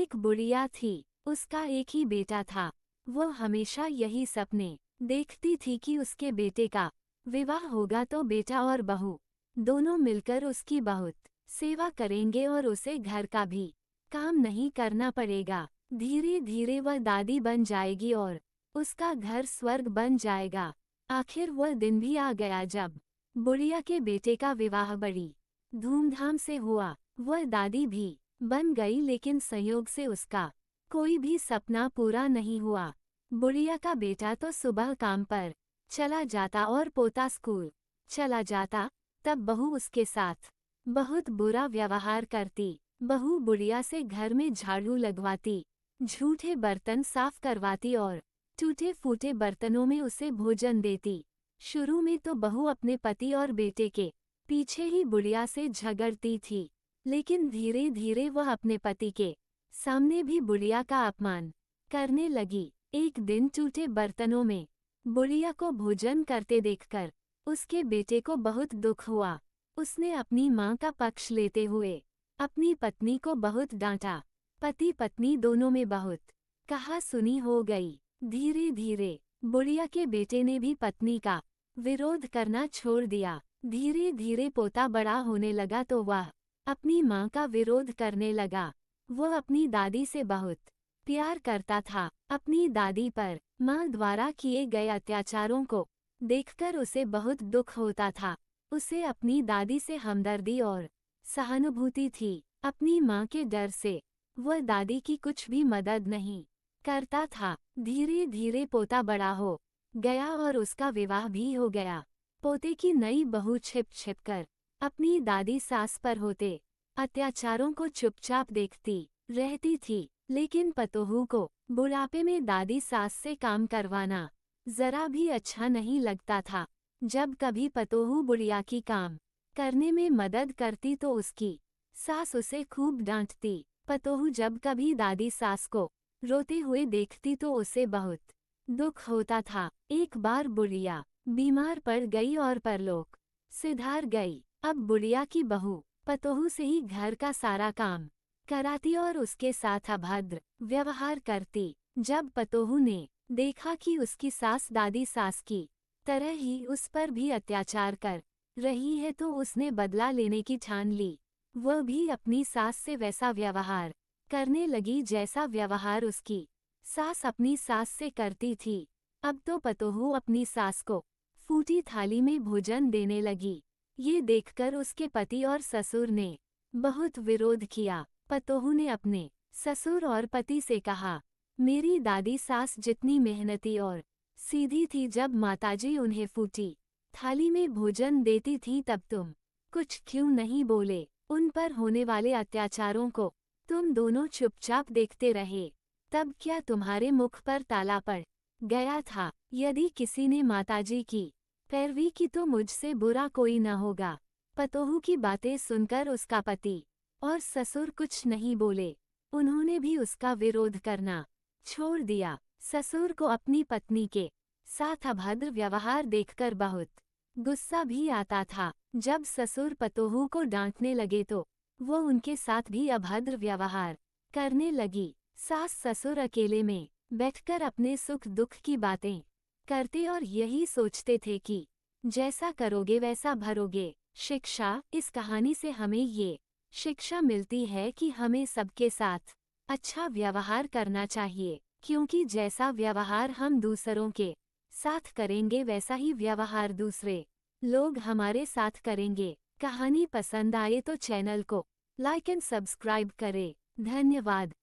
एक बुढ़िया थी, उसका एक ही बेटा था। वो हमेशा यही सपने देखती थी कि उसके बेटे का विवाह होगा तो बेटा और बहू दोनों मिलकर उसकी बहुत सेवा करेंगे और उसे घर का भी काम नहीं करना पड़ेगा। धीरे धीरे वह दादी बन जाएगी और उसका घर स्वर्ग बन जाएगा। आखिर वह दिन भी आ गया जब बुढ़िया के बेटे का विवाह बड़ी धूमधाम से हुआ। वह दादी भी बन गई, लेकिन संयोग से उसका कोई भी सपना पूरा नहीं हुआ। बुढ़िया का बेटा तो सुबह काम पर चला जाता और पोता स्कूल चला जाता, तब बहू उसके साथ बहुत बुरा व्यवहार करती। बहू बुढ़िया से घर में झाड़ू लगवाती, झूठे बर्तन साफ करवाती और टूटे फूटे बर्तनों में उसे भोजन देती। शुरू में तो बहू अपने पति और बेटे के पीछे ही बुढ़िया से झगड़ती थी, लेकिन धीरे धीरे वह अपने पति के सामने भी बुढ़िया का अपमान करने लगी। एक दिन टूटे बर्तनों में बुढ़िया को भोजन करते देखकर उसके बेटे को बहुत दुख हुआ। उसने अपनी मां का पक्ष लेते हुए अपनी पत्नी को बहुत डांटा। पति पत्नी दोनों में बहुत कहा सुनी हो गई। धीरे धीरे बुढ़िया के बेटे ने भी पत्नी का विरोध करना छोड़ दिया। धीरे धीरे पोता बड़ा होने लगा तो वह अपनी मां का विरोध करने लगा। वह अपनी दादी से बहुत प्यार करता था। अपनी दादी पर मां द्वारा किए गए अत्याचारों को देखकर उसे बहुत दुख होता था। उसे अपनी दादी से हमदर्दी और सहानुभूति थी। अपनी मां के डर से वह दादी की कुछ भी मदद नहीं करता था। धीरे धीरे पोता बड़ा हो गया और उसका विवाह भी हो गया। पोते की नई बहू छिप छिप कर अपनी दादी सास पर होते अत्याचारों को चुपचाप देखती रहती थी, लेकिन पतोहू को बुढ़ापे में दादी सास से काम करवाना जरा भी अच्छा नहीं लगता था। जब कभी पतोहू बुढ़िया की काम करने में मदद करती तो उसकी सास उसे खूब डांटती। पतोहू जब कभी दादी सास को रोते हुए देखती तो उसे बहुत दुख होता था। एक बार बुढ़िया बीमार पड़ गई और परलोक सिधार गई। अब बुढ़िया की बहू पतोहू से ही घर का सारा काम कराती और उसके साथ अभद्र व्यवहार करती। जब पतोहू ने देखा कि उसकी सास दादी सास की तरह ही उस पर भी अत्याचार कर रही है तो उसने बदला लेने की ठान ली। वह भी अपनी सास से वैसा व्यवहार करने लगी जैसा व्यवहार उसकी सास अपनी सास से करती थी। अब तो पतोहू अपनी सास को फूटी थाली में भोजन देने लगी। ये देखकर उसके पति और ससुर ने बहुत विरोध किया। पतोहू ने अपने ससुर और पति से कहा, मेरी दादी सास जितनी मेहनती और सीधी थी, जब माताजी उन्हें फूटी थाली में भोजन देती थी तब तुम कुछ क्यों नहीं बोले? उन पर होने वाले अत्याचारों को तुम दोनों चुपचाप देखते रहे, तब क्या तुम्हारे मुख पर ताला पड़ गया था? यदि किसी ने माताजी की पैरवी की तो मुझसे बुरा कोई न होगा। पतोहू की बातें सुनकर उसका पति और ससुर कुछ नहीं बोले। उन्होंने भी उसका विरोध करना छोड़ दिया। ससुर को अपनी पत्नी के साथ अभद्र व्यवहार देखकर बहुत गुस्सा भी आता था। जब ससुर पतोहू को डांटने लगे तो वो उनके साथ भी अभद्र व्यवहार करने लगी। सास ससुर अकेले में बैठकर अपने सुख दुख की बातें करते और यही सोचते थे कि जैसा करोगे वैसा भरोगे। शिक्षा: इस कहानी से हमें ये शिक्षा मिलती है कि हमें सबके साथ अच्छा व्यवहार करना चाहिए, क्योंकि जैसा व्यवहार हम दूसरों के साथ करेंगे वैसा ही व्यवहार दूसरे लोग हमारे साथ करेंगे। कहानी पसंद आए तो चैनल को लाइक एंड सब्सक्राइब करें। धन्यवाद।